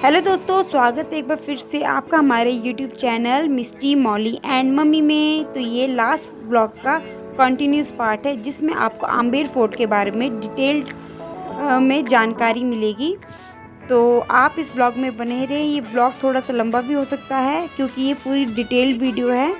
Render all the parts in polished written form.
Hello दोस्तों, स्वागत है एक बार फिर से आपका हमारे YouTube channel Misty Molly and Mummy में। तो ये लास्ट ब्लॉग का कंटिन्यूस पार्ट है जिसमें आपको आमेर फोर्ट के बारे में डिटेल्ड में जानकारी मिलेगी। तो आप इस ब्लॉग में बने रहें। ये ब्लॉग थोड़ा सा लंबा भी हो सकता है क्योंकि ये पूरी डिटेल्ड वीडियो है।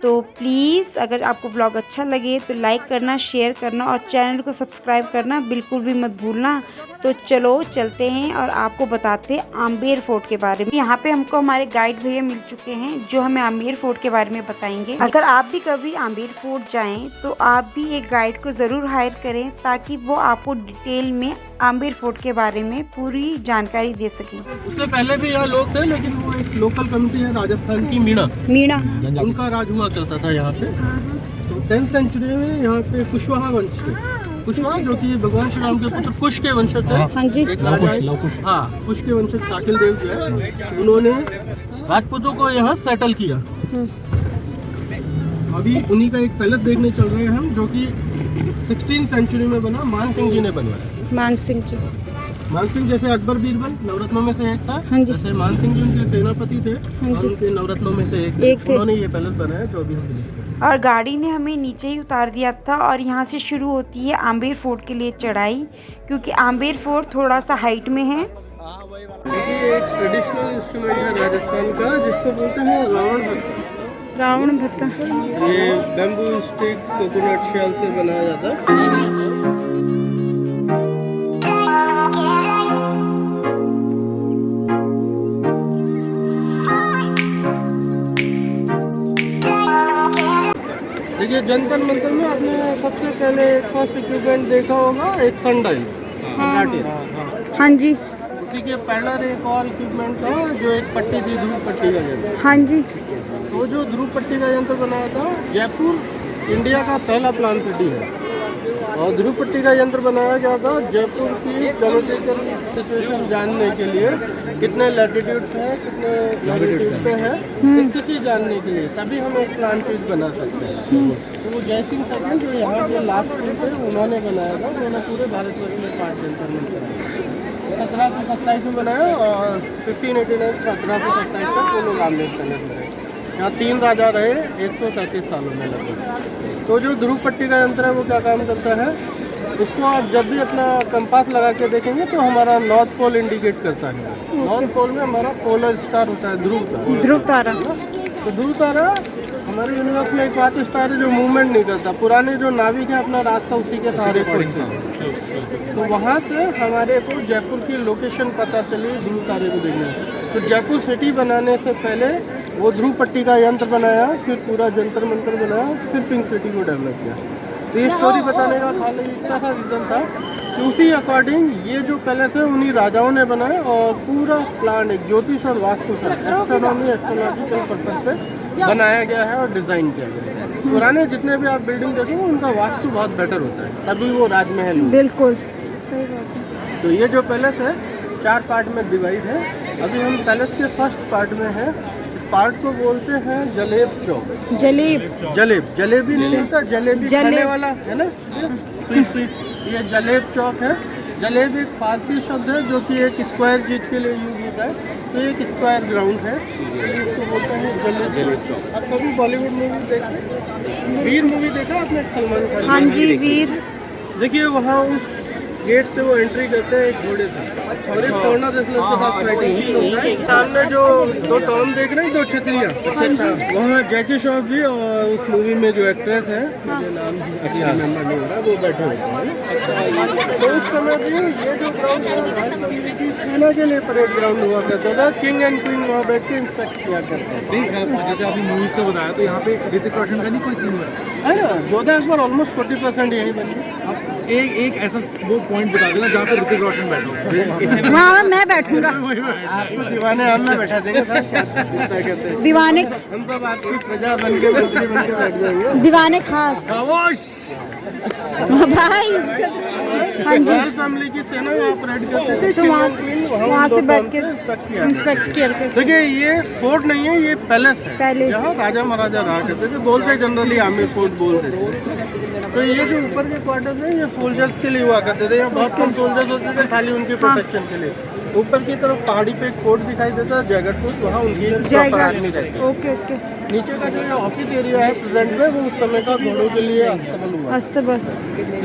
तो प्लीज़ अगर आपको ब्लॉग अच्छा लगे तो लाइक करना, शेयर करना और चैनल को सब्सक्राइब करना बिल्कुल भी मत भूलना। तो चलो चलते हैं और आपको बताते हैं आमेर फोर्ट के बारे में। यहाँ पे हमको हमारे गाइड भैया मिल चुके हैं जो हमें आमेर फोर्ट के बारे में बताएंगे। अगर आप भी कभी आमेर फोर्ट जाएं तो आप भी एक गाइड को ज़रूर हायर करें ताकि वो आपको डिटेल में आमेर फोर्ट के बारे में पूरी जानकारी दे सकें। उससे पहले भी यहाँ लोग थे, लेकिन वो एक लोकल कम्युनिटी है राजस्थान की, मीणा, उनका राज हुआ करता था यहाँ पे। तो 10th सेंचुरी में यहाँ पे कुशवाहा वंश थे। कुशवाहा जो कि भगवान श्री राम के पुत्र कुश के वंशज थे। हाँ जी। एक राजा, हाँ, कुश के वंशज काकिल देव जो है, उन्होंने राजपूतों को यहाँ सेटल किया। अभी उन्हीं का एक पैलेस देखने चल रहे हैं हम, जो कि 16th सेंचुरी में बना, मान सिंह जी ने बनवाया। मान सिंह जैसे अकबर बीरबल नवरत्नों में से एक था, जैसे मान सिंह जी उनके सेनापति थे और उनके नवरत्नों में से एक उन्होंने ये पैलेस बनाया जो अभी हम देखते हैं। और गाड़ी ने हमें नीचे ही उतार दिया था और यहाँ से शुरू होती है आमेर फोर्ट के लिए चढ़ाई, क्योंकि आमेर फोर्ट थोड़ा सा हाइट में है। ये एक ट्रेडिशनल इंस्ट्रूमेंट है राजस्थान का जिसको बोलते हैं रावण भत्ता। ये बैम्बू स्टिक्स कोकोनट शेल से बनाया जाता है। देखिए, जंतर मंतर में आपने सबसे पहले फर्स्ट इक्विपमेंट देखा होगा, एक सनडाइल। हाँ जी। उसी के पहला एक और इक्विपमेंट था जो एक पट्टी थी, ध्रुव पट्टी का यंत्र। हाँ जी। तो जो ध्रुव पट्टी का यंत्र बनाया था, जयपुर इंडिया का पहला प्लान सिटी है। और ध्रुव पट्टी का यंत्र बनाया गया था जयपुर की ज्योमेट्रिकल सिचुएशन जानने के लिए, कितने लैटिट्यूड है, कितने लैटिट्यूड पे है, स्थिति जानने के लिए, तभी हम एक प्लान पीस बना सकते हैं। तो वो जयसिंह सेकंड जो यहाँ के लास्ट थे उन्होंने बनाया था। उन्होंने पूरे भारतवर्ष में 5 जंतर मंतर 1727 में बनाया और 1589 1727 तक वो लोग आमेर पैलेस में रहे। यहाँ 3 राजा रहे 137 सालों में लगभग। तो जो ध्रुव पट्टी का यंत्र है वो क्या काम करता है, उसको आप जब भी अपना कंपास लगा के देखेंगे तो हमारा नॉर्थ पोल इंडिकेट करता है। नॉर्थ पोल में हमारा पोलर स्टार होता है, ध्रुव तारा। तो ध्रुव तारा हमारे यूनिवर्स में एक बात स्टार है जो मूवमेंट नहीं करता। पुराने जो नाविक हैं अपना रास्ता उसी के सहारे पड़ते हैं। तो वहाँ से हमारे को जयपुर की लोकेशन पता चली ध्रुव तारे को देखने। तो जयपुर सिटी बनाने से पहले वो ध्रुव पट्टी का यंत्र बनाया, फिर पूरा जंतर मंतर बनाया, फिर पिंक सिटी को डेवलप किया। तो ये स्टोरी बताने का खाली इतना सा रीज़न था कि उसी अकॉर्डिंग ये जो पैलेस है उन्हीं राजाओं ने बनाया और पूरा प्लान एक ज्योतिष और वास्तु से, एस्ट्रोनॉमी एस्ट्रोलॉजिकल पर्पज से बनाया गया है और डिज़ाइन किया गया है। पुराने जितने भी आप बिल्डिंग देखेंगे उनका वास्तु बहुत बेटर होता है, तभी वो राजमहल। बिल्कुल सही बात है। तो ये जो पैलेस है 4 पार्ट में डिवाइड है। अभी हम पैलेस के फर्स्ट पार्ट में हैं। पार्ट को बोलते हैं जलेब चौक। जलेबी नहीं होता, जलेबी खाने वाला है ना, ये जलेब चौक है। जलेब एक फारसी शब्द है जो कि एक स्क्वायर चीज के लिए यूज होता है। तो ये एक स्क्वायर ग्राउंड है, इसको बोलते हैं जलेब चौक। आप कभी बॉलीवुड मूवी देखते, वीर मूवी देखा आपने, सलमान खान? हाँ जी, वीर। देखिए वहाँ उस गेट से वो एंट्री करते हैं एक घोड़े से और एक कॉर्नर रेसलर के साथ फाइटिंग सीन होता है। सामने जो 2 टॉम देख रहे हैं, 2 छतरियाँ, वहाँ जैकी श्रॉफ जी और उस मूवी में जो एक्ट्रेस है, मुझे नाम अभी रिमेम्बर नहीं हो रहा, वो बैठे हुए हैं। तो उस समय भी ये जो ग्राउंड है सेना के लिए परेड ग्राउंड हुआ करता था। किंग एंड क्वीन वहाँ बैठ के इंस्पेक्ट किया करते थे। जैसे आपने मूवीज से बताया तो यहाँ पे ऋतिक रोशन का नहीं कोई सीन है ना, जोधा इस बार ऑलमोस्ट 40% यही बनी। एक ऐसा वो पॉइंट बता देना जहाँ पे ऋतिक रोशन बैठो। वहाँ मैं बैठूंगा। आपको दीवाने हम में बैठा देंगे सर, क्या कहते हैं दीवाने, हम सब आपकी प्रजा बन के मंत्री बन के बैठ जाएंगे। दीवाने खास भाई। हाँ जी। फैमिली की सेना यहाँ परेड करते थे, तो वहाँ से बैठ के इंस्पेक्ट किया। देखिए ये फोर्ट नहीं है, ये पैलेस है। यहाँ राजा महाराजा रहा करते थे, बोलते जनरली आमेर फोर्ट बोलते थे। तो ये जो ऊपर के क्वार्टर्स हैं ये सोल्जर्स के लिए हुआ करते थे। यहाँ बहुत कम सोल्जर्स होते थे, खाली उनके प्रोटेक्शन के लिए। ऊपर की तरफ पहाड़ी पे एक फोर्ट दिखाई देता है, जैगट फोर्ट, वहाँ उनकी प्रॉपर आर्मी रहती है। Okay okay. नीचे का जो ये ऑफिस एरिया है प्रेजेंट में, वो उस समय का घोड़ों के लिए अस्तबल हुआ। अस्तबल।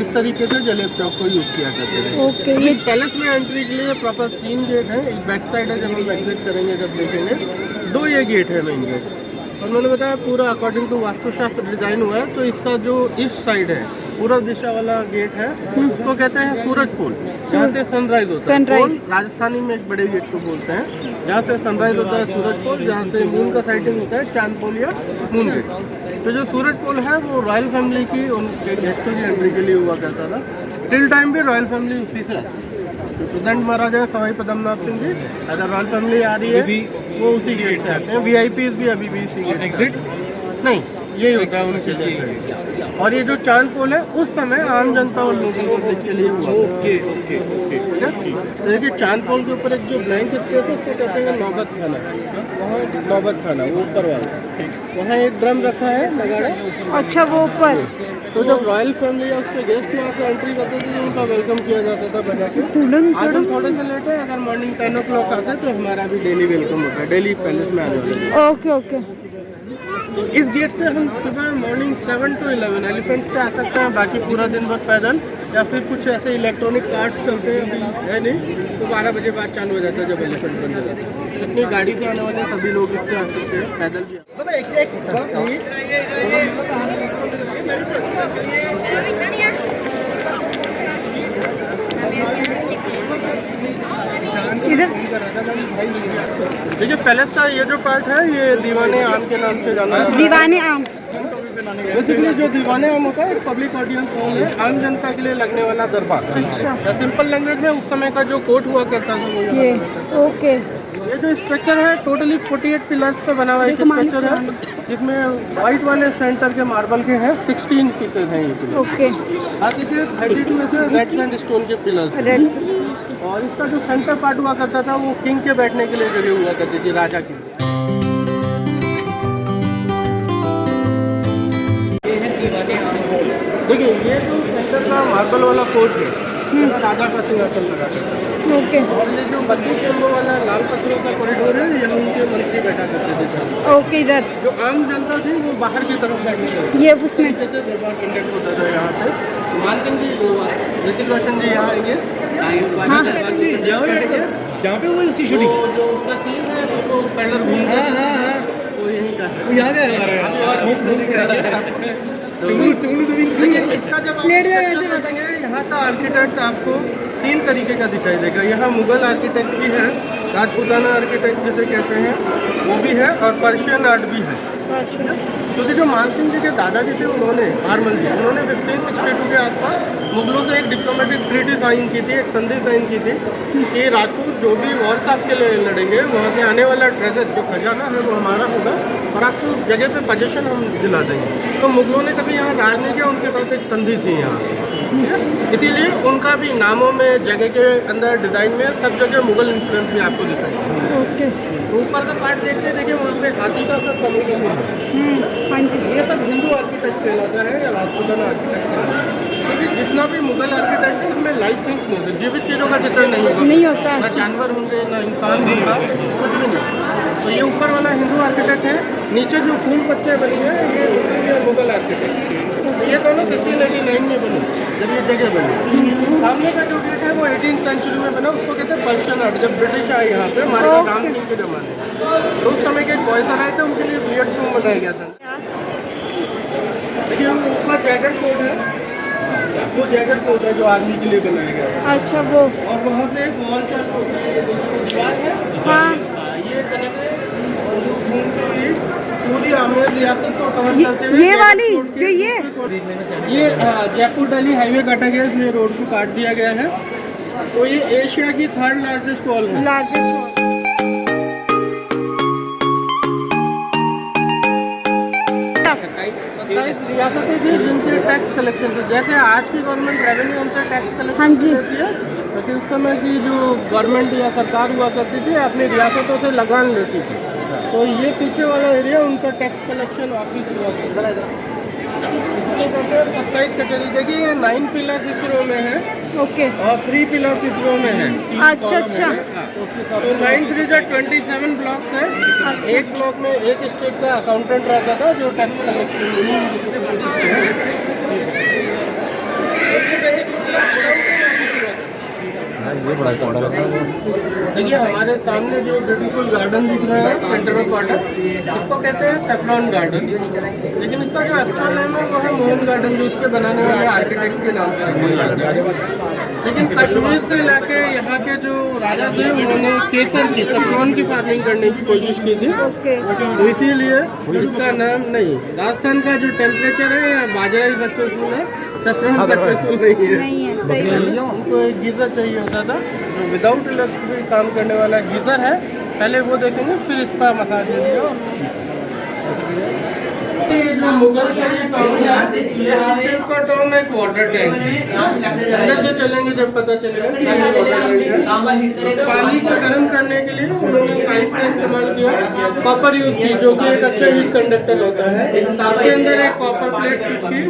इस तरीके से जलेब चौक को यूज किया करते थे। ओके। ये ये पैलेस में एंट्री के लिए प्रॉपर 3 गेट है। एक बैक साइड है, जब हम एग्जिट करेंगे जब देखेंगे 2 ये गेट है मेन गेट। और मैंने बताया पूरा अकॉर्डिंग टू वास्तुशास्त्र डिजाइन हुआ है। तो इसका जो ईस्ट साइड है पूर्व दिशा वाला गेट है, उसको कहते हैं सूरज पोल, जहाँ से सनराइज होता है। सनराइज। पोल राजस्थानी में एक बड़े गेट को बोलते हैं, जहाँ से सनराइज होता है सूरज पोल, जहाँ से मून का साइटिंग होता है चांद पोल या मून गेट। तो जो सूरज पोल है वो रॉयल फैमिली की उनके गेस्टों की एंट्री के लिए हुआ करता था। टिल टाइम भी रॉयल फैमिली उसी से आती है। तो प्रेजेंट महाराजा सवाई पद्मनाभ सिंह जी, अगर रॉयल फैमिली आ रही है वो उसी गेट से आते हैं। वीआईपीज भी अभी भी इसी गेट। एग्जिट नहीं, यही होता है उनके जैसे। और ये जो चांद पोल है उस समय आम जनता और लोगों के लिए हुआ। Okay okay okay. तो देखिए चांद पोल के ऊपर एक जो ब्लैंक स्पेस है उसको कहते हैं नौबत खाना। वहाँ नौबत खाना वो ऊपर वाला, वहाँ एक ड्रम रखा है नगाड़ा। अच्छा, वो ऊपर। तो जब रॉयल फैमिली या उसके गेस्ट यहाँ से एंट्री करते थे तो उनका वेलकम किया जाता था बजा के। आज हम थोड़े से लेट है, अगर मॉर्निंग 10 o'clock आते हैं तो हमारा भी डेली वेलकम होता है, डेली पैलेस में आने वाले। Okay okay. इस गेट से हम सुबह मॉर्निंग 7 to 11 एलिफेंट से आ सकते हैं, बाकी पूरा दिन भर पैदल, या फिर कुछ ऐसे इलेक्ट्रॉनिक कार्ड्स चलते हैं, अभी है नहीं, तो 12 बजे बाद चालू हो जाता है जब एलिफेंट बन जाता है। अपनी गाड़ी से आने वाले सभी लोग इससे आ सकते हैं, पैदल भी। देखिए पैलेस का ये जो पार्ट है ये दीवाने आम के नाम से जाना है। दीवाने आम। बेसिकली जो दीवाने आम होता है एक पब्लिक ऑडियंस हॉल है, आम जनता के लिए लगने वाला दरबार। अच्छा। या सिंपल लैंग्वेज में उस समय का जो कोर्ट हुआ करता था वो ये ओके। ये जो स्ट्रक्चर है टोटली 48 पिलर्स पे बना हुआ एक स्ट्रक्चर है, जिसमें व्हाइट वाले सेंटर के मार्बल के हैं 16 पीसेज हैं ये पिलर। ओके। बाकी के 32 ऐसे रेड सैंडस्टोन के पिलर्स। रेड। और इसका जो सेंटर पार्ट हुआ करता था वो किंग के बैठने के लिए जगह हुआ करती थी, राजा की। देखिए ये जो सेंटर का मार्बल वाला कोर्ट है, राजा का सिंहासन लगा था। ओके। और ये जो 32 कमरों वाला लाल पत्थरों का कॉरिडोर है, यहाँ उनके मंत्री बैठा करते थे सामने। ओके। इधर जो आम जनता थी वो बाहर की तरफ बैठी थी। ये उसमें जैसे दरबार कंडक्ट होता था यहाँ पे। मान सिंह जी, ऋतिक रोशन जी यहाँ आएंगे। जहाँ पे वो इसकी शूटिंग तो जो उसका सीन है उसको पैलर घूम वो यहीं का है। यहाँ का है। और हिट नहीं दिखाएंगे। इसका जब आप स्ट्रक्चर देखेंगे यहाँ का आर्किटेक्ट आपको 3 तरीके का दिखाई देगा। यहाँ मुगल आर्किटेक्ट भी है, राजपूताना आर्किटेक्ट जिसे कहते हैं वो भी है, और पर्शियन आर्ट भी है। क्योंकि जो मानसिंह जी के दादाजी थे उन्होंने, हारमल जी, उन्होंने 1562 के आसपास मुगलों से एक डिप्लोमेटिक ट्रीटी साइन की थी, एक संधि साइन की थी कि राजपूत जो भी वॉर साहब के लिए लड़ेंगे वहाँ से आने वाला ट्रेजर जो खजाना है वो हमारा होगा और आपको उस जगह पे पोजीशन हम दिला देंगे। तो मुगलों ने कभी यहाँ राज नहीं किया, उनके साथ एक संधि थी यहाँ, इसीलिए उनका भी नामों में, जगह के अंदर, डिज़ाइन में सब जगह मुगल इन्फ्लुएंस भी आपको दिखाई। ओके। ऊपर का पार्ट देखते देखिए वहाँ पे हाथी का सब कम्युनिकेशन है। हाँ जी। ये सब हिंदू आर्किटेक्ट कहलाता है या राजपूताना आर्किटेक्ट कहलाता है। क्योंकि जितना भी मुगल आर्किटेक्ट है उसमें लाइफ थिंग्स नहीं होते, जीवित चीज़ों का चित्रण नहीं होगा, नहीं होता। ना जानवर होंगे ना इंसान होगा, कुछ भी नहीं। तो ये ऊपर वाला हिंदू आर्किटेक्ट है, नीचे जो फूल पत्ते बनी है ये मुगल आर्किटेक्ट। ये दोनों 1689 में बने जब ये जगह बनी। सामने का जो गेट है वो 18th सेंचुरी में बना, उसको कहते हैं पर्शियन आर्ट। जब ब्रिटिश आए यहाँ पे हमारे राम सिंह के ज़माने, तो उस समय के एक बॉयसर आए थे, उनके लिए बियर्ड टूम बनाया गया था। देखिए ऊपर जैकेट कोड है, वो जैकेट कोड है जो आर्मी के लिए बनाया गया है। अच्छा वो। और वहाँ से एक वॉल चार्ट है। हाँ। ये कनेक्ट है और जो घूमती हुई पूरी आमेर रियासत को कवर करते हुए ये वाली जो ये जयपुर दिल्ली हाईवे काटा गया, इसलिए रोड को काट दिया गया है। तो ये एशिया की 3rd लार्जेस्ट वॉल है। लार्जेस्ट। रियासतें थी जिनसे टैक्स कलेक्शन थे, जैसे आज की गवर्नमेंट रेवेन्यू उनसे टैक्स कलेक्शन हाँ जी करती है, लेकिन उस समय की जो गवर्नमेंट या सरकार हुआ करती थी अपनी रियासतों से लगान लेती थी। तो ये पीछे वाला एरिया उनका टैक्स कलेक्शन ऑफिस हुआ करता है। इसको कहते हैं 27 कचहरी। देखिए ये 9 पिलर्स इस रो में है, ओके। और 3 पिलर इस रो में है। अच्छा अच्छा। तो 9-3-27 ब्लॉक्स है। एक ब्लॉक में एक स्टेट का अकाउंटेंट रहता था जो टैक्स कलेक्शन। ये बड़ा चौड़ा लग रहा है। देखिए हमारे सामने जो ब्यूटीफुल गार्डन दिख रहा है सेंटर ऑफ वाटर, इसको कहते हैं सेफ्रॉन गार्डन, लेकिन इसका जो एक्चुअल नेम है वो है मोहन गार्डन, जो इसके बनाने वाले आर्किटेक्ट के नाम से। लेकिन कश्मीर से लाके यहाँ के जो राजा थे उन्होंने केसर की सेफ्रॉन की फार्मिंग करने की कोशिश की थी, तो इसीलिए इसका नाम नहीं। राजस्थान का जो टेम्परेचर है बाजरा ही सक्सेसफुल है, सेफ्रॉन सक्सेसफुल नहीं है। सही है। हमको एक गीजर चाहिए होता था जो विदाउट इलेक्ट्रिक काम करने वाला गीजर है, पहले वो देखेंगे फिर इस पर मसाज दे दिया। जो मुगल शरीफ का टर्म एक वाटर टैंक, अंदर से चलेंगे जब पता चलेगा कि ये वाटर टैंक है। पानी को गर्म करने के लिए उन्होंने साइंस का इस्तेमाल किया, कॉपर यूज की, जो कि एक अच्छा हीट कंडक्टर होता है। इसके अंदर एक कॉपर प्लेट फिट की,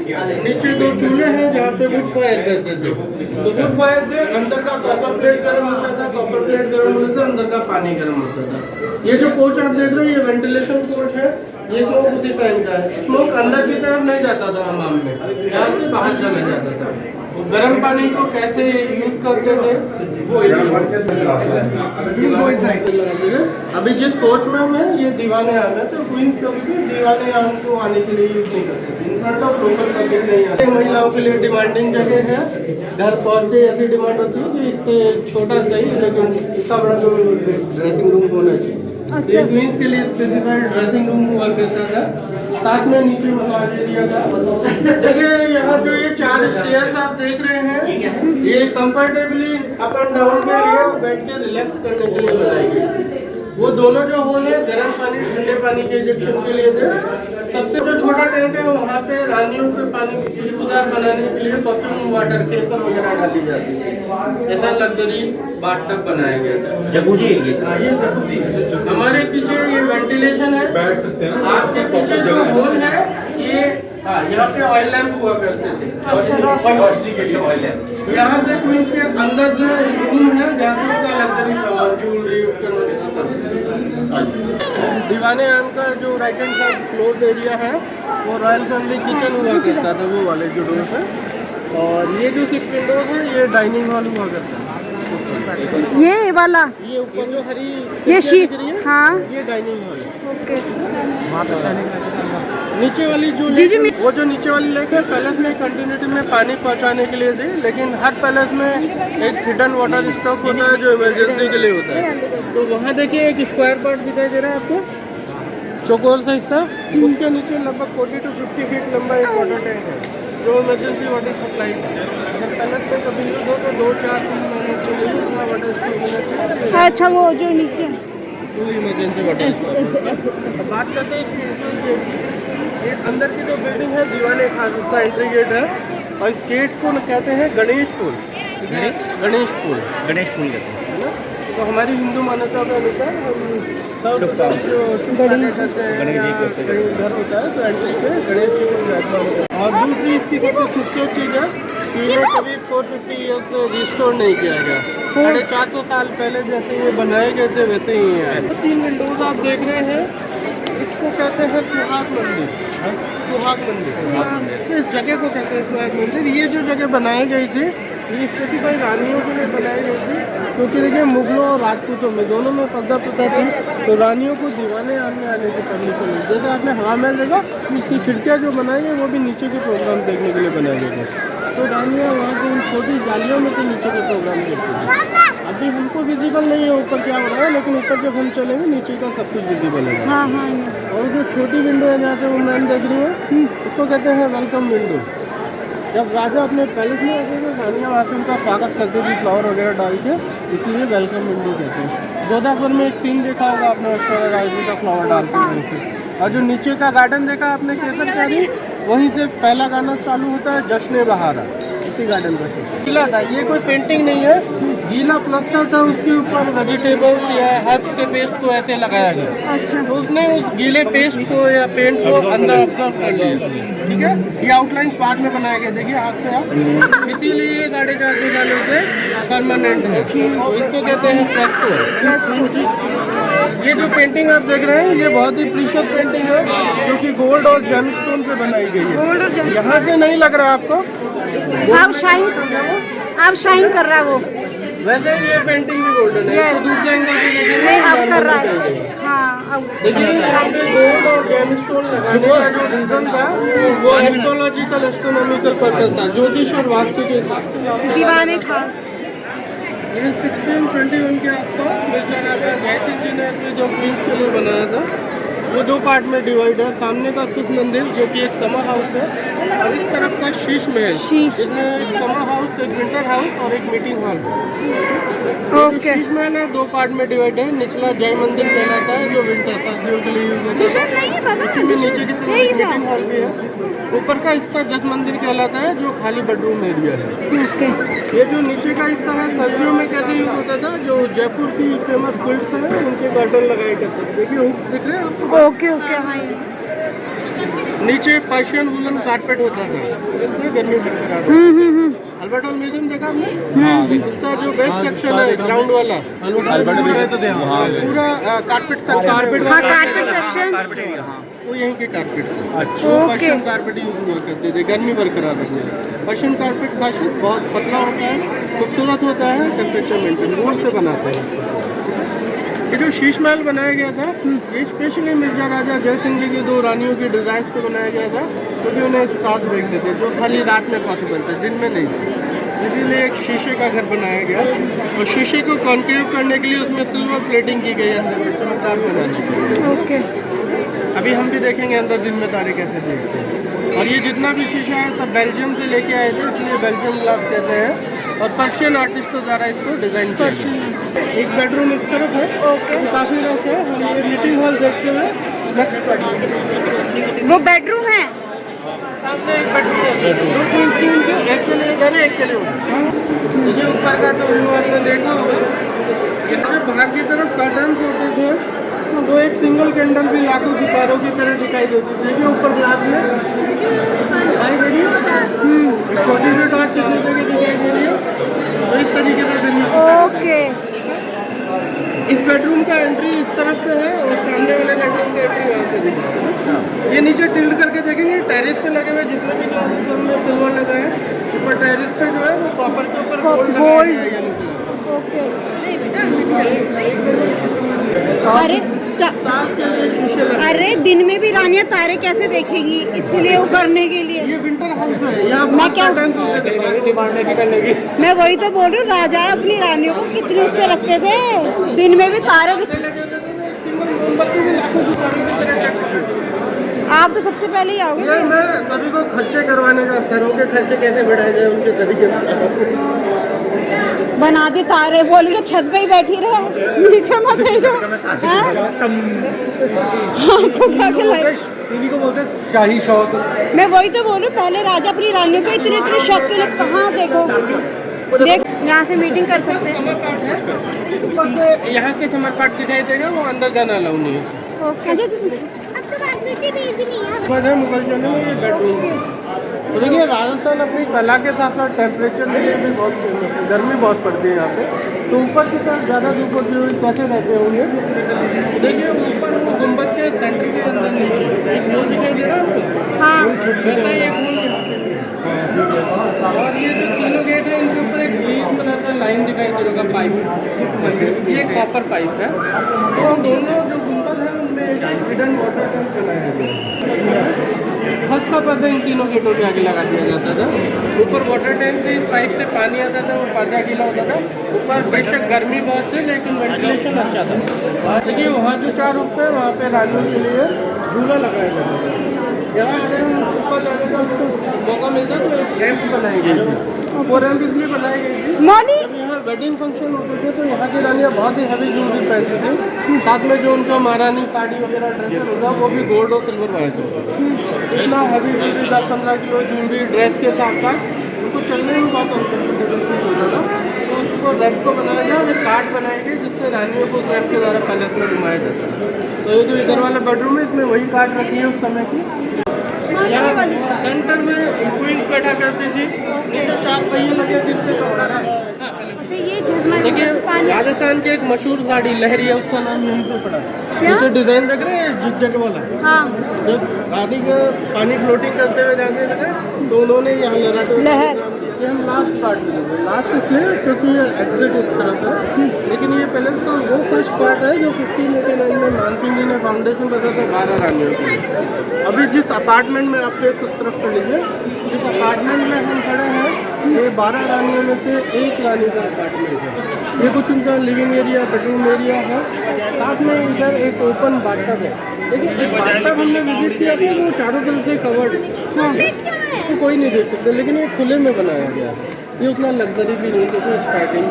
नीचे 2 चूल्हे हैं जहाँ पे वुड फायर करते थे। तो वुड फायर से अंदर का कॉपर प्लेट गर्म होता था, कॉपर प्लेट गर्म होता था, अंदर का पानी गर्म होता था। ये जो कोच आप देख रहे हो ये वेंटिलेशन कोच है, ये स्मोक उसी टाइम का है। स्मोक अंदर की तरफ नहीं जाता था हमाम में, यहाँ से बाहर चला जाता था। वो गर्म पानी को कैसे यूज करते थे वो अभी जिस कोच में हम हैं ये दीवाने आम है, तो क्वींस कभी भी दीवाने आम को आने के लिए यूज नहीं करते, in front of local public नहीं आते। महिलाओं के लिए डिमांडिंग जगह है, घर पहुँचे ऐसी डिमांड होती है कि इससे छोटा सही लेकिन इसका बड़ा जो ड्रेसिंग रूम होना चाहिए। अच्छा। क्वींस के लिए स्पेसिफाइड ड्रेसिंग रूम हुआ करता था, साथ में नीचे मसाज एरिया था। देखिए यहाँ जो ये 4 स्टेयर्स आप देख रहे हैं ये कंफर्टेबली अप एंड डाउन के लिए बैठ के रिलैक्स करने के लिए बनाई गई। वो दोनों जो होल है गर्म पानी ठंडे पानी के इंजेक्शन के लिए थे। सबसे जो छोटा टैंक है वहाँ पे रानियों के पानी खुशबूदार बनाने के लिए परफ्यूम वाटर केसर वगैरह डाली जाती है। ऐसा लग्जरी बाथटब बनाया गया था। जकूजी है ये। हाँ, ये जकूजी है। हमारे पीछे ये वेंटिलेशन है, बैठ सकते हैं। आपके पीछे जो होल है ये यहाँ पे ऑयल लैंप हुआ करते थे, रोशनी के लिए ऑयल लैंप। यहाँ से क्वींस के अंदर से रूम है जहाँ पे उनका लग्जरी सामान ज्वेलरी उपकरण वगैरह सब। दीवाने आम का जो right hand side close area है वो रॉयल फैमिली किचन हुआ करता था, वो वाले जो डोर है। और ये जो 6 विंडोज है ये डाइनिंग हॉल हुआ करता है। ये वाला ये ऊपर जो हरी ये शीट, दिख रही है, हाँ ये डाइनिंग हॉल है। ओके। नीचे वाली जो जी, जी, वो जो नीचे वाली लेक है पैलेस में कंटिन्यूटी में पानी पहुंचाने के लिए थी, लेकिन हर पैलेस में एक हिडन वाटर स्टॉक होता है जो इमरजेंसी के लिए होता है। तो वहाँ देखिए एक स्क्वायर पार्ट दिखाई दे रहा है आपको, चौकोर सा हिस्सा, उसके नीचे लगभग 40 to 50 फीट लंबा एक वाटर टैंक है जो इमरजेंसी वाटर सप्लाई है। अगर पैलेस में कभी यूज हो तो 2-4-3 महीने के लिए उसका वाटर स्टॉक। अच्छा वो जो नीचे इमरजेंसी वाटर स्टॉक। बात करते हैं ये अंदर की जो बिल्डिंग है दीवाने खास, उसका एंट्री गेट है और इस गेट को कहते हैं गणेश पुल। गणेश पुल कहते हैं। तो हमारी हिंदू मान्यता के अनुसार हम सब जो शुभ कार्य करते हैं या कहीं घर होता है तो एंट्री पे गणेश जी को विराजमान होता है। और दूसरी इसकी सबसे खूबसूरत चीज़ है कि ये कभी 450 ईयर से रिस्टोर नहीं किया गया, 450 साल पहले जैसे ये बनाए गए थे वैसे ही है। 3 विंडोज आप देख रहे हैं, इसको कहते हैं सुहाग मंदिर। सुहाग मंदिर इस जगह को कहते हैं सुहाग मंदिर। ये जो जगह बनाई गई थी ये स्पेसिफाई रानियों के लिए बनाई गई थी, क्योंकि देखिए मुगलों और राजपूतों में दोनों में पर्दा प्रथा थी, तो रानियों को दीवाने आने की परमिशन मिली। जैसे आपने हवा महल देखा, इसकी खिड़कियाँ जो बनाई है वो भी नीचे के प्रोग्राम देखने के लिए बनाई गई थी। तो रानियाँ वहाँ की उन छोटी जालियों में से नीचे के प्रोग्राम देखती थी। अभी हमको विजिबल नहीं है ऊपर क्या हो रहा है, लेकिन ऊपर जब हम चलेंगे नीचे का सब कुछ विजिबल है। हाँ हाँ। और जो छोटी विंडो है जहाँ पे वो मैम देख रही है, उसको कहते हैं वेलकम विंडो। जब राजा अपने पैलेस में आते थे रानियाँ वहाँ से उनका स्वागत करती थी फ्लावर वगैरह डाल के, इसलिए वेलकम विंडो कहते हैं। जोधापुर में एक सीन देखा होगा आपने, ऐश्वर्या राय जी का फ्लावर डालते हैं। और जो नीचे का गार्डन देखा आपने केसर कैरी, वहीं से पहला गाना चालू होता है जश्न बहारा, इसी गार्डन का किला था। ये कोई पेंटिंग नहीं है, गीला प्लास्टर था, उसके ऊपर वेजिटेबल्स या हर्ब्स के पेस्ट को ऐसे लगाया गया। अच्छा तो उसने उस गीले पेस्ट को या पेंट को अंदर ऑब्जर्व कर लिया, ठीक है। ये आउटलाइन बाद में बनाया गया, देखिए हाथ से आप, इसीलिए ये 450 सालों से परमानेंट है। तो इसको कहते हैं फ्रेस्को। ये जो पेंटिंग आप देख रहे हैं, ये बहुत ही प्रीशियस पेंटिंग है, जो कि गोल्ड और जेमस्टोन पे बनाई गई है। गोल्ड और जेम- यहाँ से नहीं लग रहा आपको, आप शाइन कर रहा है वो। वैसे ये पेंटिंग भी गोल्डन है। Yes. इसको दूसरे एंगल से देखेंगे नहीं अब कर रहा diamond है। दिखाई हाँ अब देगी। देखिए यहाँ पे गोल्ड और जेमस्टोन लगाने का जो रीजन था, वो एस्ट्रोलॉजिकल एस्ट्रोनॉमिकल पर्पस था, ज्योतिष और वास्तु के हिसाब से। दीवाने खास। ये 1621 के आसपास मिर्जा राजा जयसिंह जी ने अपने जो प्रिंस के लिए बनाया था, वो 2 पार्ट में डिवाइड है। सामने का शिव मंदिर जो कि एक समर हाउस है, और इस तरफ का शीश महल, शीश। इसमें एक समर हाउस, एक विंटर हाउस और एक मीटिंग हॉल है। ओके। शीश महल है 2 पार्ट में डिवाइड है। निचला जय मंदिर कहलाता है, जो विंटर शादियों के लिए यूज होता है। इसी में नीचे की तरफ एक मीटिंग हॉल भी है। ऊपर का हिस्सा जस मंदिर कहलाता है, जो खाली बेडरूम एरिया है। ओके। ये जो नीचे का हिस्सा है, सर्दियों में कैसे यूज होता था, जो जयपुर की फेमस क्विल्ट्स हैं, उनके कर्टन लगाए करते थे। देखिए हुक्स दिख रहे हैं आपको। ओके ओके हाँ ये। नीचे पर्शियन वुलन कारपेट होता था, इससे गर्मी बरकरार रहती है। अल्बर्ट हॉल म्यूजियम देखा आपने? उसका जो बेस्ट सेक्शन है, ग्राउंड वाला, पूरा कारपेट हाँ सेक्शन, कारपेट सेक्शन। वो यहीं के कारपेट थे। अच्छा। वो ओके। पर्शियन कारपेट यूज हुआ करते थे, गर्मी बरकरार रखने के लिए। पर्शियन कारपेट खासियत बहुत पतला होता है, खूबसूरत होता है, टेम्परेचर मेंटेन, वुड से बनाते हैं। ये जो शीश महल बनाया गया था, ये स्पेशली मिर्जा राजा जय सिंह जी की 2 रानियों की डिजाइन पे बनाया गया था, क्योंकि उन्हें स्टार्स देखते थे, जो खाली रात में पॉसिबल थे, दिन में नहीं। इसीलिए एक शीशे का घर बनाया गया, और शीशे को कॉन्केव करने के लिए उसमें सिल्वर प्लेटिंग की गई अंदर में, चमकदार बनाने के लिए। ओके। अभी हम भी देखेंगे अंदर दिन में तारे कैसे देखते हैं। और ये जितना भी शीशा है सब बेल्जियम से लेके आए थे, इसलिए बेल्जियम ग्लास कहते हैं, और पर्शियन आर्टिस्टों द्वारा इसको डिजाइन किया गया। एक बेडरूम इस तरफ है, ओके। काफी रश है। हम ये मीटिंग हॉल देखते हुए नेक्स्ट बेडरूम, वो बेडरूम है। सामने एक बेडरूम है, 2 3 के, एक के लिए इधर है, एक के लिए उधर। ये ऊपर का जो व्यू आपने देखा होगा, यहाँ पे बाहर की तरफ कर्टन्स होते थे, वो एक सिंगल कैंडल भी लाखों सितारों की तरह दिखाई देती थी। देखिए ऊपर ग्लास में दिखाई दे रही है, एक छोटी सी टॉर्च कितनी जगह दिखाई दे रही है, तो इस तरीके से दिन में सितारे ओके। इस बेडरूम का एंट्री इस तरफ से है, और सामने वाले बेडरूम का एंट्री वहाँ से दिख रहा है। ये नीचे टिल्ट करके देखेंगे, टेरेस पे लगे हुए जितने भी ग्लास सब में सिल्वर लगा है, ऊपर टेरेस पे जो है वो कॉपर के ऊपर गोल्ड लगाया गया है, येलो कलर। ओके। अरे साथ के लिए शीशे लगे। अरे दिन में भी रानियां तारे कैसे देखेगी, इसलिए वो करने के लिए। ये विंटर हाउस है, यहाँ मैं बहुत क्या- कर्टन्स होते थे, डिमांड नहीं करने की। मैं वही तो बोल रही हूँ, राजा अपनी रानियों को कितनी उससे रखते थे, दिन में भी तारे दिख। लगे होते थे, तो एक सिंगल मोमबत्ती भी लाखों सितारों की तरह जगती थी। आप तो सबसे पहले ही आओगे। ये मैं सभी को खर्चे करवाने का, सरों के खर्चे कैसे बढ़ाए जाए उनके तरीके बना दे तारे, बोलेंगे छत पे ही बैठी रहे, नीचे मत आइयो। हाँ? आपको क्या खिलाए? टीवी को बोलते हैं शाही शौक। मैं वही तो बोल रही हूँ, पहले राजा अपनी रानियों को इतने इतने शौक के लिए कहाँ देखो, देख यहाँ से मीटिंग कर सकते हैं। यहाँ से समर पाठ दिखाई देगा, वो अंदर जाना अलाउ नहीं है। ओके। है मुगल शहर में ये बेडरूम। तो देखिए राजस्थान अपनी कला के साथ साथ टेम्परेचर के लिए भी बहुत फेमस है, गर्मी बहुत पड़ती है यहाँ पे। तो ऊपर की तरफ ज़्यादा धूप होती हुई कैसे रहते होंगे, तो देखिए ऊपर वो गुम्बद के सेंटर के अंदर नीचे एक होल दिखाई दे रहा है आपको। हाँ। वैसा ही एक होल यहाँ पे। और ये जो तीनों गेट है, इनके ऊपर एक ग्रीन कलर का लाइन दिखाई दे रहा पाइप, ये कॉपर पाइप है। तो दोनों जो गुम्बद है उनमें एक हिडन वाटर टैंक बनाया गया है। फर्स्ट का पता इन तीनों गेटों के आगे लगा दिया जाता था। ऊपर वाटर टैंक से इस पाइप से पानी आता था, वो पौधा गीला होता था। ऊपर बेशक गर्मी बहुत थी, लेकिन वेंटिलेशन अच्छा था। देखिए वहाँ जो 4 रूफ है, वहाँ पे रानियों के लिए झूला लगाया जाता था। यहाँ अगर ऊपर जाने का मौका मिलता तो एक रैंप बनाई गई थी। वो रैंप इसलिए बनाई गई थी, मौली जब यहाँ वेडिंग फंक्शन होते थे तो यहाँ की रानियाँ बहुत ही हैवी ज्वेलरी पहनती थी। साथ में जो उनका महारानी साड़ी वगैरह ड्रेसेस होता वो भी गोल्ड और सिल्वर वाइट होता। इतना heavy jewellery 10-15 kilo jewellery dress के साथ साथ उनको चलने में बहुत अनकम्फर्टेबल फील होता था। को रैप को बनाया गया और एक कार्ड बनाए गए जिससे रानियों को रैप के द्वारा पैलेस में घुमाया जाता है। तो ये जो इधर वाला बेडरूम है इसमें वही कार्ड रखी है उस समय की। यहाँ सेंटर में क्वींस बैठा करती थी, नीचे 4 पहिए लगे जिससे अच्छा ये झरना देखिए राजस्थान की एक मशहूर साड़ी लहरी है, उसका नाम यहीं पे पड़ा है। नीचे डिजाइन देख रहे हैं जिग वाला। हाँ जब रानी का पानी फ्लोटिंग करते हुए जाने लगा तो उन्होंने यहाँ लहराते हुए लहर। ये हम लास्ट पार्ट में लास्ट इसलिए क्योंकि ये एग्जिट इस तरफ है, लेकिन ये पैलेस का वो फर्स्ट पार्ट है जो 1589 में मानसिंह जी ने फाउंडेशन रखा था 12 रानियों के लिए। अभी जिस अपार्टमेंट में आप फेस उस तरफ कर लीजिए, जिस अपार्टमेंट में हम खड़े हैं ये 12 रानियों में से एक रानी का अपार्टमेंट है। ये कुछ उनका लिविंग एरिया बेडरूम एरिया है, साथ में इधर एक ओपन बाथटब है। देखिए एक बाथटब हमने विजिट किया था वो चारों तरफ से कवर्ड तो कोई नहीं देख सकते, लेकिन ये खुले में बनाया गया है। ये उतना लग्जरी भी नहीं क्योंकि स्टार्टिंग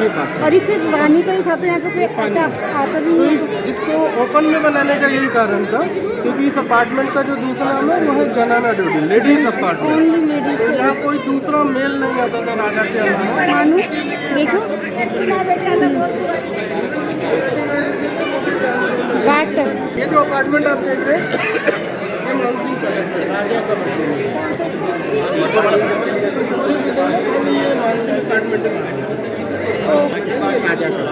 ये बात और इसे रानी का ही था तो यहाँ पे कोई ऐसा आता भी तो नहीं। इसको ओपन में बनाने का यही कारण था क्योंकि इस अपार्टमेंट का जो दूसरा नाम है वो है जनाना duty ladies apartment. Only ladies तो यहाँ कोई दूसरा मेल नहीं आता था राजा के अलावा। मानू देखो बैट। ये जो अपार्टमेंट आप देख रहे हैं ये मानसिंह पैलेस है, राजा का बेडरूम है। ये मानसिंह अपार्टमेंट है, राजा का।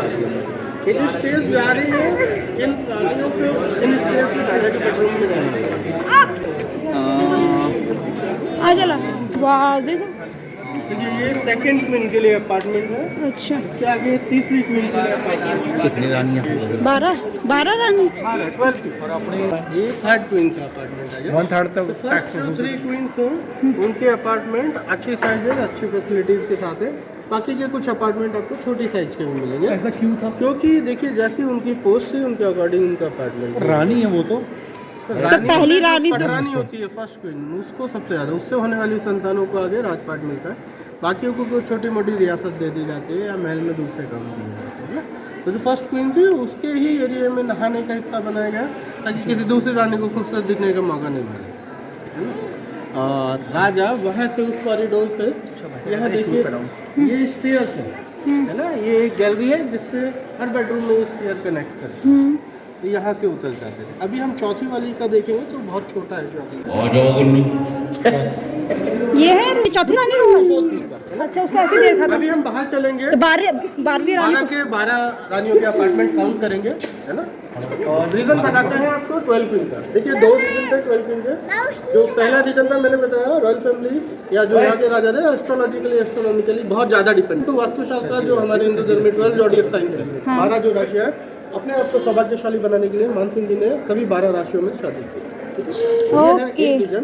ये जो स्टेज जा रही है इन रानियों को इन स्टेज से राजा के बेडरूम में जाना है। आ चला वाह देखो। देखिए ये सेकंड क्वीन के लिए अपार्टमेंट है। अच्छा इसके आगे तीसरी क्वीन के लिए अपार्टमेंट। कितनी रानियाँ 12 रानी। 12 और अपने ये थर्ड क्वीन का अपार्टमेंट है। 1/3 तक फर्स्ट जो 3 क्वींस हैं उनके अपार्टमेंट अच्छी साइज है, अच्छी फैसिलिटीज के साथ है। बाकी के कुछ अपार्टमेंट आपको छोटी साइज के भी मिलेंगे। ऐसा क्यों था? क्योंकि देखिए जैसी उनकी पोस्ट थी उनके अकॉर्डिंग उनका अपार्टमेंट। रानी है वो तो पहली रानी तो- पटरानी होती है फर्स्ट क्वीन, उसको सबसे ज़्यादा उससे होने वाली संतानों को आगे राजपाट मिलता है। बाकियों को कोई छोटी मोटी रियासत दे दी जाती है या महल में दूसरे काम दिए जाते हैं ना। तो जो फर्स्ट क्वीन थी उसके ही एरिया में नहाने का हिस्सा बनाया गया ताकि किसी दूसरी रानी को खूबसूरत दिखने का मौका नहीं मिले, है ना। और राजा वहाँ से उस कॉरिडोर से यहाँ देखिए ये स्टेयर्स है ना, ये एक गैलरी है जिससे हर बेडरूम में स्टेयर कनेक्ट कर यहाँ से उतर जाते थे। अभी हम चौथी वाली का देखेंगे तो बहुत छोटा है चौथी। ये है चौथी रानी का। अच्छा उसको ऐसे देर खा अभी हम बाहर चलेंगे तो 12वीं रानी 12 के 12 रानियों के अपार्टमेंट काउंट करेंगे, है ना। और रीजन बताते हैं आपको 12 क्वीन का। देखिए 2 रीजन थे 12 क्वीन के। जो पहला रीजन था मैंने बताया रॉयल फैमिली या जो यहाँ के राजा थे एस्ट्रोलॉजिकली एस्ट्रोनॉमिकली बहुत ज़्यादा डिपेंड। तो वास्तुशास्त्र जो हमारे हिंदू धर्म में 12 जॉडियक साइंस है, 12 जो राशि है अपने आप को सौभाग्यशाली बनाने के लिए मानसिंह जी ने सभी 12 राशियों में शादी की। ये है एक रीजन।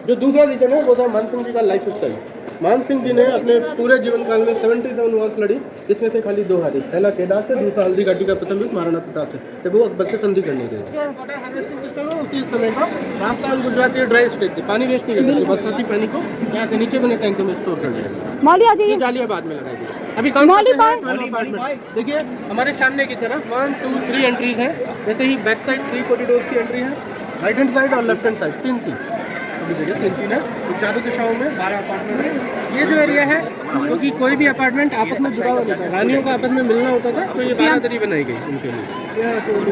जो दूसरा रीजन है वो था मानसिंह जी का लाइफ स्टाइल। मानसिंह जी ने अपने पूरे जीवन काल में 77 वॉर्स लड़ी, जिसमें से खाली 2 हारी। पहला केदार से, दूसरा हल्दी घाटी का प्रथम युद्ध महाराणा प्रताप से, जब वो अकबर से संधि करने गए। वाटर हार्वेस्टिंग सिस्टम है उसी समय का। राजस्थान गुजरात ये ड्राई स्टेट थी, पानी वेस्ट नहीं करते, बरसाती पानी को यहाँ से नीचे बने टैंक में स्टोर कर दिया। मौली आ जाइए। जालिया बाद में लगाई गई। अभी काउंट करते हैं 12 अपार्टमेंट। देखिए हमारे सामने की तरफ 1 2 3 एंट्रीज हैं। जैसे ही बैक साइड 3 कॉरिडोर्स की एंट्री है, राइट हैंड साइड और लेफ्ट हैंड साइड 3 अभी देखिए 3 है। तो चारों दिशाओं में 12 अपार्टमेंट है। ये जो एरिया है क्योंकि कोई भी अपार्टमेंट आपस में जुड़ा हुआ था, रानियों का आपस में मिलना होता था, तो ये 12 दरी बनाई गई उनके लिए। यहाँ तो उनके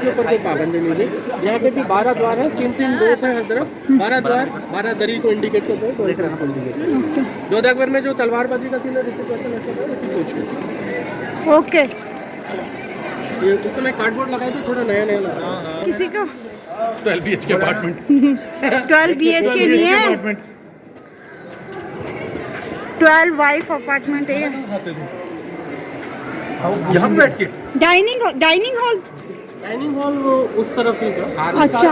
ऊपर कोई पाबंदी नहीं थी। यहाँ पे भी 12 द्वार है, 3 डोर्स हैं हर तरफ। 12 द्वार 12 दरी को इंडिकेट करते हैं। जोधा अकबर में जो तलवारबाजी का सीन है इसी पूछ ओके ये उस समय कार्डबोर्ड लगाए थे, थोड़ा नया नया लगा। किसी को 12 BHK अपार्टमेंट 12 BHK नहीं है, 12 वाइफ अपार्टमेंट है। यहाँ पे बैठ के डाइनिंग हॉल डाइनिंग हॉल वो उस तरफ ही था। अच्छा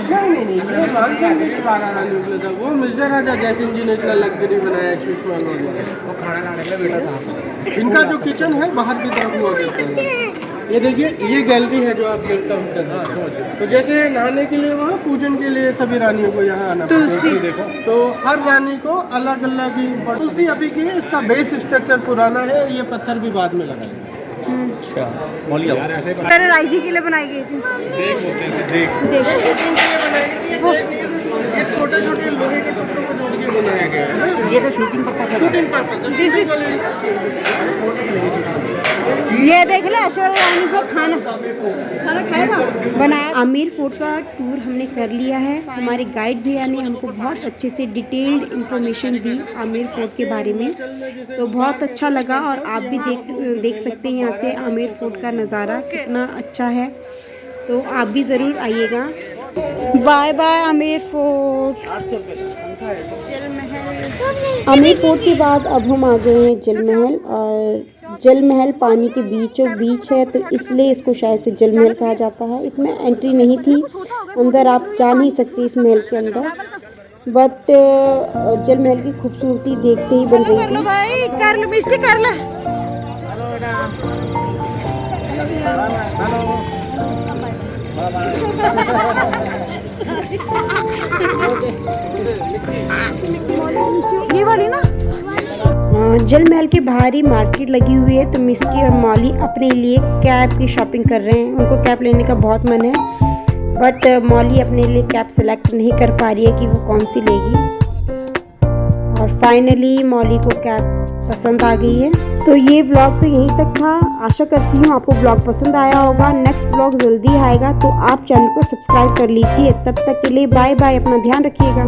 नहीं ये मानसिंह जी के 12 रानियों के लिए था। वो मिर्जा राजा जयसिंह जी ने इतना लग्जरी बनाया शीश महल वगैरह, वो खाना खाने के लिए बैठा था। इनका जो किचन है बाहर की तरफ हुआ करता है। ये देखिए ये गैलरी है जो आप देखता हूँ। तो जैसे नहाने के लिए वहाँ पूजन के लिए सभी रानियों को यहाँ आना तुलसी देखो, तो हर रानी को अलग अलग ही तुलसी अभी की इसका बेस स्ट्रक्चर पुराना है, ये पत्थर भी बाद में लगा है। तेरे राय जी के लिए बनाई गई थी। देख बोलते हैं इसे, देख देख बनाई गई थी। ये छोटे छोटे लोहे के टुकड़ों को जोड़ के बनाया गया है। ये तो शूटिंग पर्पस ये देख ले ऐश्वर्या रानी इसमें खाना खाएगा बनाया। आमेर फोर्ट का टूर हमने कर लिया है। हमारे गाइड भैया ने हमको बहुत अच्छे से डिटेल्ड इंफॉर्मेशन दी आमेर फोर्ट के बारे में, तो बहुत अच्छा लगा। और आप भी देख सकते हैं यहाँ से आमेर फोर्ट का नज़ारा कितना अच्छा है, तो आप भी ज़रूर आइएगा। Bye bye Amer Fort. Amer Fort के बाद अब हम आ गए हैं जल महल, और जल महल पानी के बीचों बीच है, तो इसलिए इसको शायद से जल महल कहा जाता है। इसमें एंट्री नहीं थी, अंदर आप जा नहीं सकते इस महल के अंदर, बट जल महल की खूबसूरती देखते ही बन रही थी। भाई कर लो मिस्टी कर लो। ये वाली ना जल महल के बाहर ही मार्केट लगी हुई है, तो मिस्टी और मॉली अपने लिए कैप की शॉपिंग कर रहे हैं। उनको कैप लेने का बहुत मन है, बट मॉली अपने लिए कैप सेलेक्ट नहीं कर पा रही है कि वो कौन सी लेगी। और फाइनली मॉली को कैप पसंद आ गई है। तो ये व्लॉग तो यहीं तक था। आशा करती हूँ आपको व्लॉग पसंद आया होगा। नेक्स्ट व्लॉग जल्दी आएगा, तो आप चैनल को सब्सक्राइब कर लीजिए। तब तक के लिए बाय बाय, अपना ध्यान रखिएगा।